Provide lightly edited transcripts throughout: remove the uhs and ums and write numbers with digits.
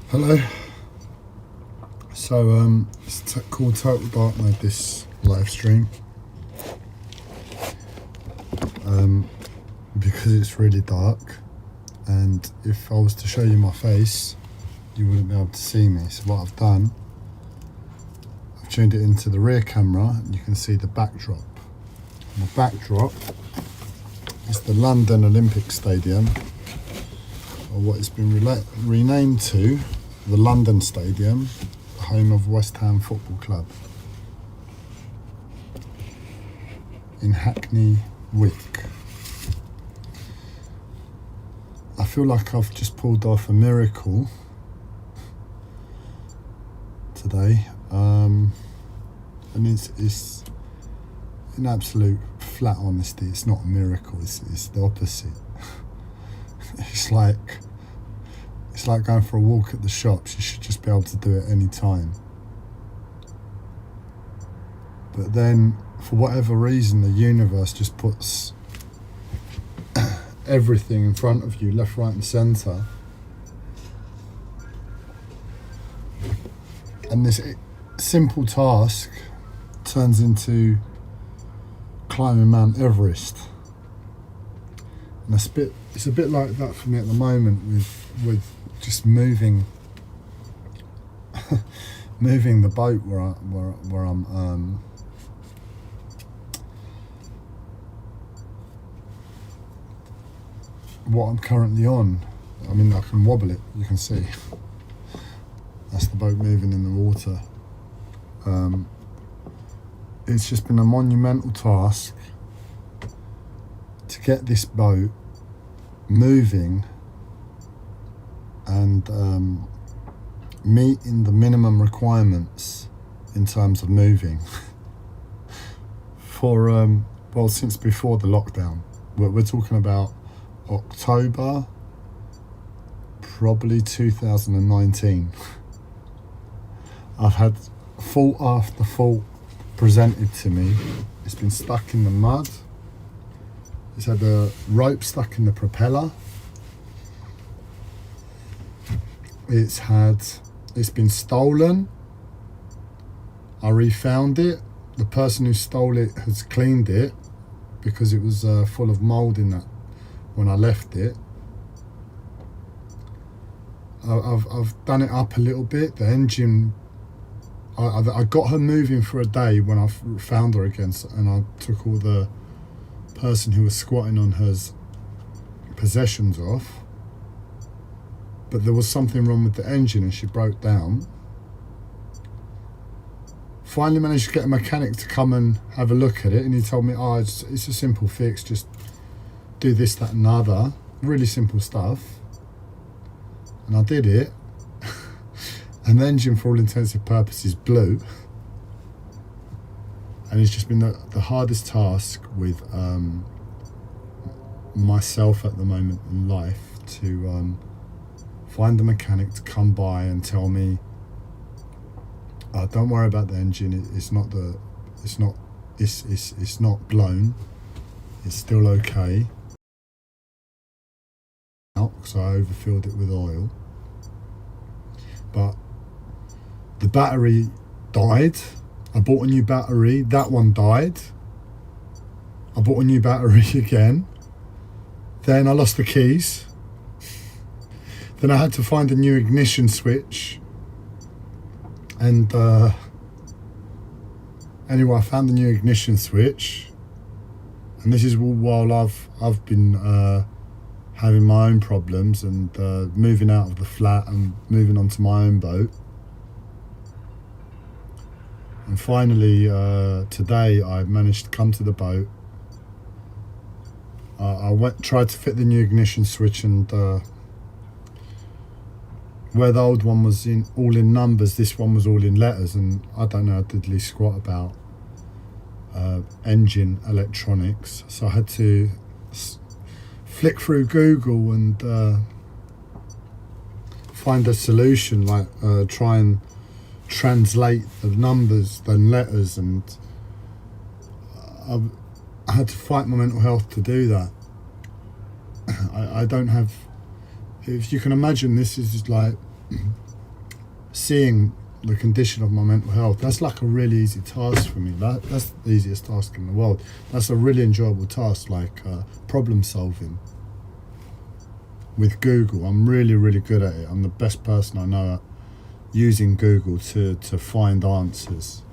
Hello. So it's called Total Dark Mode, this live stream, because it's really dark, and if I was to show you my face you wouldn't be able to see me. So what I've done, I've tuned it into the rear camera and you can see the backdrop. The backdrop is the London Olympic Stadium, or what it's been renamed to, the London Stadium, the home of West Ham Football Club in Hackney Wick. I feel like I've just pulled off a miracle today, and it's in absolute flat honesty, it's not a miracle, it's the opposite. It's like going for a walk at the shops. You should just be able to do it any time. But then, for whatever reason, the universe just puts everything in front of you, left, right and centre. And this simple task turns into climbing Mount Everest. And it's a bit like that for me at the moment with just moving moving the boat where I'm what I'm currently on. I mean, I can wobble it, you can see. That's the boat moving in the water. It's just been a monumental task to get this boat moving and meeting the minimum requirements in terms of moving for well, since before the lockdown. We're talking about October, probably 2019. I've had fault after fault presented to me. It's been stuck in the mud. It's had a rope stuck in the propeller. It's been stolen. I refound it. The person who stole it has cleaned it because it was full of mold in that when I left it. I've done it up a little bit. The engine, I got her moving for a day when I found her again, and I took all the person who was squatting on her possessions off. But there was something wrong with the engine and she broke down. Finally managed to get a mechanic to come and have a look at it, and he told me, oh, it's a simple fix, just do this, that and the other. Really simple stuff. And I did it. And the engine, for all intents and purposes, blew. And it's just been the hardest task with myself at the moment in life to find a mechanic to come by and tell me, don't worry about the engine, it's not blown, it's still okay. Because I overfilled it with oil. But the battery died. I bought a new battery, that one died. I bought a new battery again. Then I lost the keys. Then I had to find a new ignition switch. And anyway, I found the new ignition switch. And this is while I've been having my own problems and moving out of the flat and moving onto my own boat. And finally, today I managed to come to the boat. I tried to fit the new ignition switch, and where the old one was all in numbers, this one was all in letters, and I don't know a diddly squat about engine electronics. So I had to flick through Google and find a solution, like try and translate the numbers, the letters, and I had to fight my mental health to do that. I don't have, if you can imagine, this is like seeing the condition of my mental health, that's like a really easy task for me. That's the easiest task in the world. That's a really enjoyable task, like problem solving. With Google, I'm really good at it. I'm the best person I know at using Google to find answers.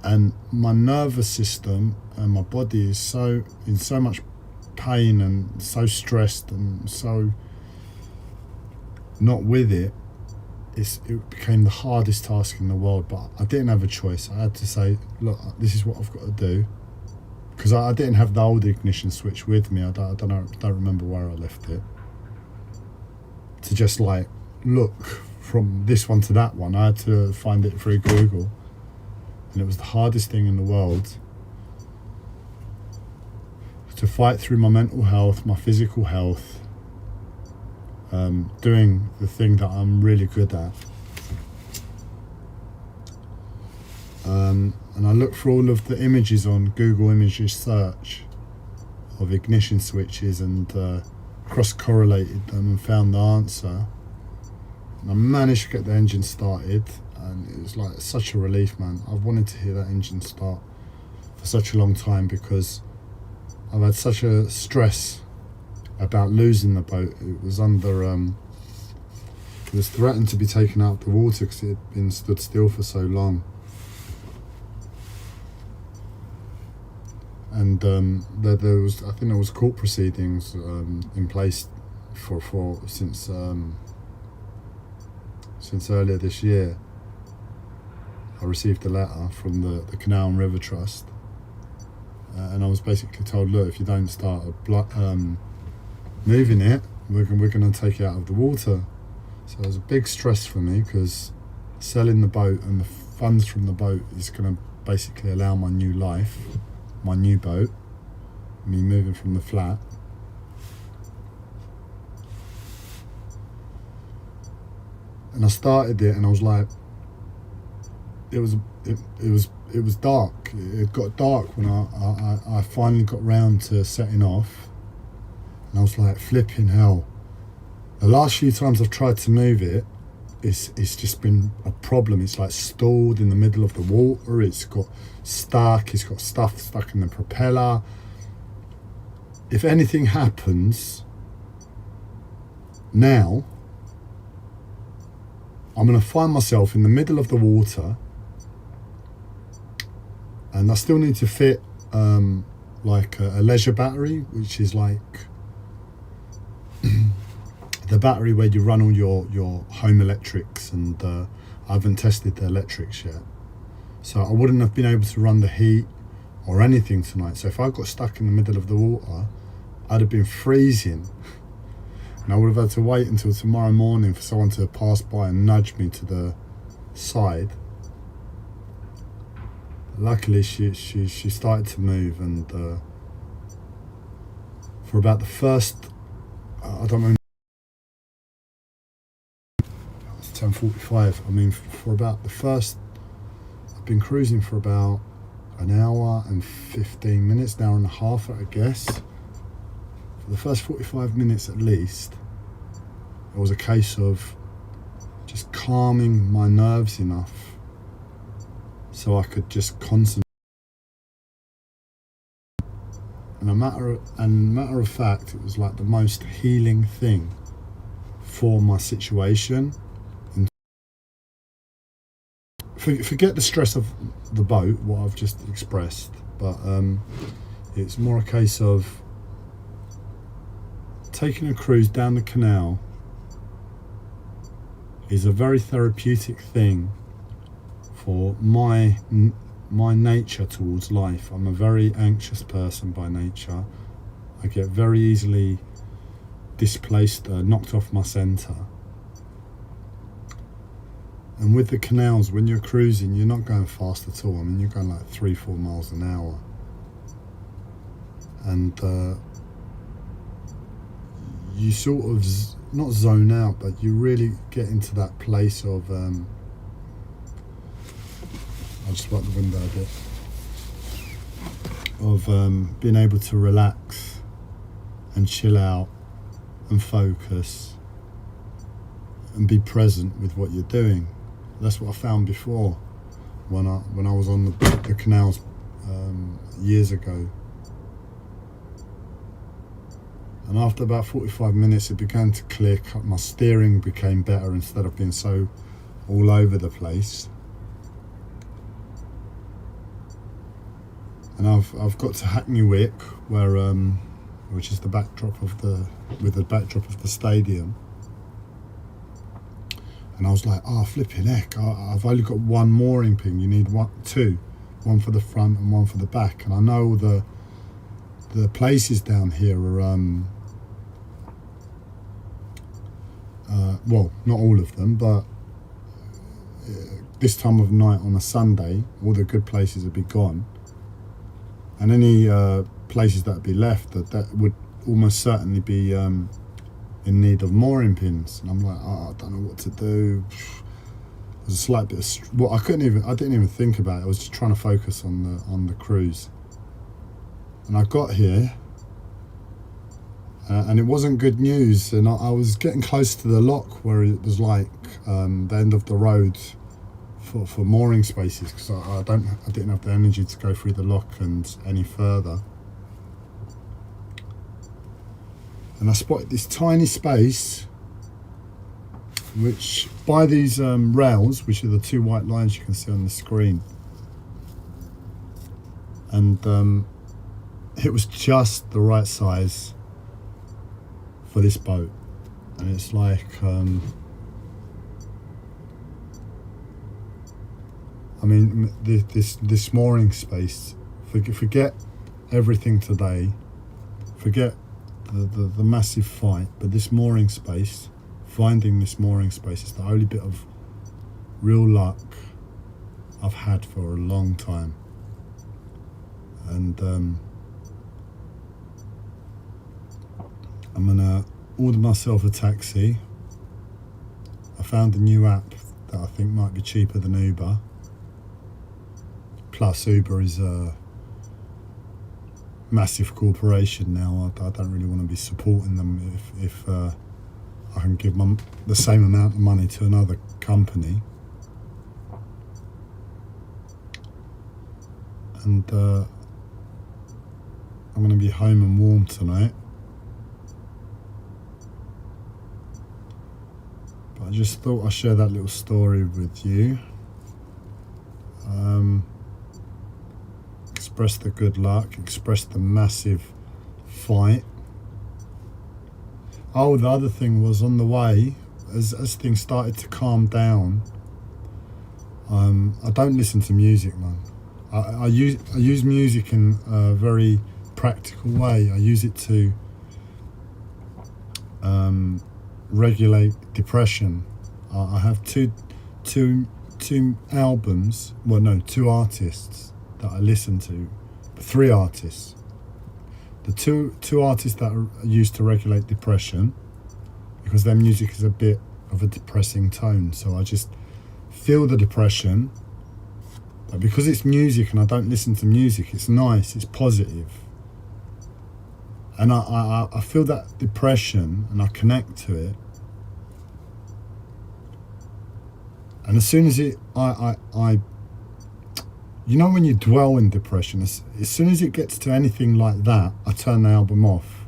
And my nervous system and my body is in so much pain and so stressed and so not with it. It became the hardest task in the world, but I didn't have a choice. I had to say, look, this is what I've got to do, because I didn't have the old ignition switch with me. I don't remember where I left it. To just like look from this one to that one, I had to find it through Google, and it was the hardest thing in the world to fight through my mental health, my physical health, doing the thing that I'm really good at. And I looked for all of the images on Google Images search of ignition switches and cross-correlated them and found the answer. And I managed to get the engine started, and it was like such a relief, man. I've wanted to hear that engine start for such a long time, because I've had such a stress about losing the boat. It was under it was threatened to be taken out of the water because it had been stood still for so long. And there was, I think there was court proceedings in place since earlier this year. I received a letter from the Canal and River Trust, and I was basically told, look, if you don't start moving it, we're going to take it out of the water. So it was a big stress for me, because selling the boat and the funds from the boat is going to basically allow my new life, my new boat, me moving from the flat. And I started it, and I was like, it was dark. It got dark when I finally got round to setting off, and I was like, flipping hell. The last few times I've tried to move it, it's just been a problem. It's like stalled in the middle of the water. It's got stuck. It's got stuff stuck in the propeller. If anything happens now, I'm going to find myself in the middle of the water, and I still need to fit like a leisure battery, which is like the battery where you run all your home electrics, and I haven't tested the electrics yet, so I wouldn't have been able to run the heat or anything tonight. So if I got stuck in the middle of the water, I'd have been freezing, and I would have had to wait until tomorrow morning for someone to pass by and nudge me to the side. Luckily she started to move, and for about the first, I don't know, 10:45. I mean, for about the first, I've been cruising for about an hour and 15 minutes, an hour and a half, I guess. For the first 45 minutes at least, it was a case of just calming my nerves enough so I could just concentrate. And a matter of fact, it was like the most healing thing for my situation. Forget the stress of the boat, what I've just expressed, but it's more a case of taking a cruise down the canal is a very therapeutic thing for my nature towards life. I'm a very anxious person by nature. I get very easily displaced, knocked off my centre. And with the canals, when you're cruising, you're not going fast at all. I mean, you're going like 3-4 miles an hour. And you sort of, not zone out, but you really get into that place of, I'll just wipe the window a bit, of being able to relax and chill out and focus and be present with what you're doing. That's what I found before when I was on the canals years ago. And after about 45 minutes, it began to click. My steering became better instead of being so all over the place. And I've got to Hackney Wick, where which is the backdrop of the stadium. And I was like, oh, flipping heck, I've only got one mooring pin. You need two, one for the front and one for the back. And I know the places down here are, well, not all of them, but this time of night on a Sunday, all the good places would be gone. And any places that would be left, that would almost certainly be in need of mooring pins. And I'm like, oh, I don't know what to do. There's a slight bit of I didn't even think about it. I was just trying to focus on the cruise. And I got here, and it wasn't good news. And I was getting close to the lock where it was like the end of the road for mooring spaces, because I didn't have the energy to go through the lock and any further. And I spotted this tiny space, which by these rails, which are the two white lines you can see on the screen, and it was just the right size for this boat. And it's like I mean, this mooring space, forget everything today, forget the massive fight, but this mooring space, finding this mooring space is the only bit of real luck I've had for a long time. And I'm gonna order myself a taxi. I found a new app that I think might be cheaper than Uber. Plus Uber is a massive corporation now. I don't really want to be supporting them if I can give the same amount of money to another company. And I'm going to be home and warm tonight. But I just thought I'd share that little story with you. Express the good luck, express the massive fight. Oh, the other thing was, on the way, as things started to calm down, I don't listen to music, man. I use music in a very practical way. I use it to regulate depression. I have two albums, well no, two artists that I listen to, three artists. The two artists that are used to regulate depression, because their music is a bit of a depressing tone, so I just feel the depression, but because it's music and I don't listen to music, it's nice, it's positive, and I feel that depression and I connect to it. And as soon as you know, when you dwell in depression, as soon as it gets to anything like that, I turn the album off.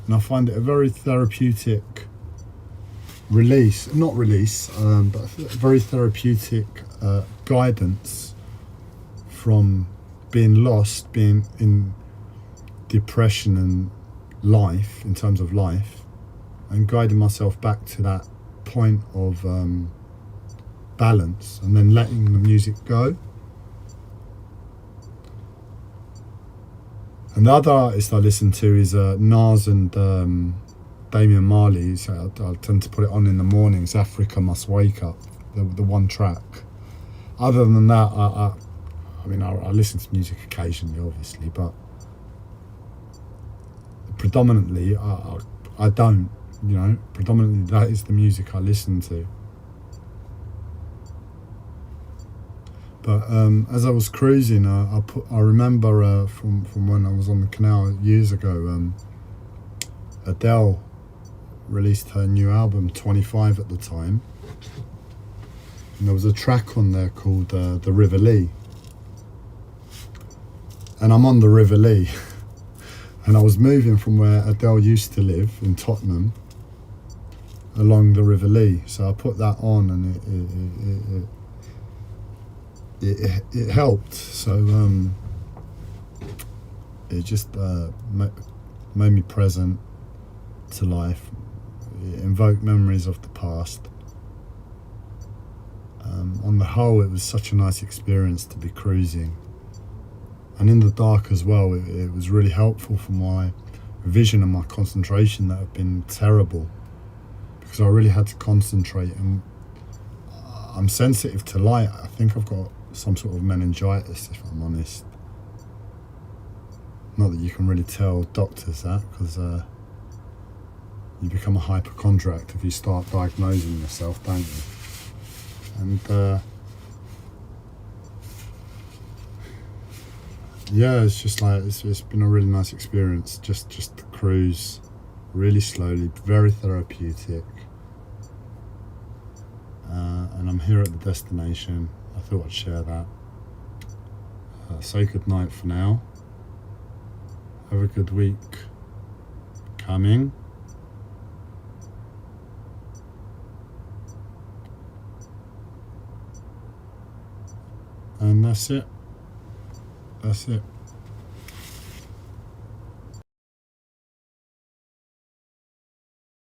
And I find it a very therapeutic but a very therapeutic guidance from being lost, being in depression and life, in terms of life, and guiding myself back to that point of balance, and then letting the music go. And the other artist I listen to is Nas and Damian Marley. So I tend to put it on in the mornings. Africa Must Wake Up, the one track. Other than that, I listen to music occasionally, obviously, but predominantly I don't. You know, predominantly that is the music I listen to. But as I was cruising, I remember from when I was on the canal years ago, Adele released her new album, 25 at the time. And there was a track on there called The River Lee. And I'm on the River Lee. And I was moving from where Adele used to live in Tottenham along the River Lee. So I put that on and it helped. So it just made me present to life. It invoked memories of the past. On the whole, it was such a nice experience to be cruising. And in the dark as well, it was really helpful for my vision and my concentration that have been terrible, because I really had to concentrate, and I'm sensitive to light. I think I've got some sort of meningitis, if I'm honest. Not that you can really tell doctors that, because you become a hypochondriac if you start diagnosing yourself, don't you? And yeah, it's just like it's been a really nice experience. Just to cruise really slowly, very therapeutic. And I'm here at the destination. I thought I'd share that. Say good night for now. Have a good week coming. And that's it. That's it.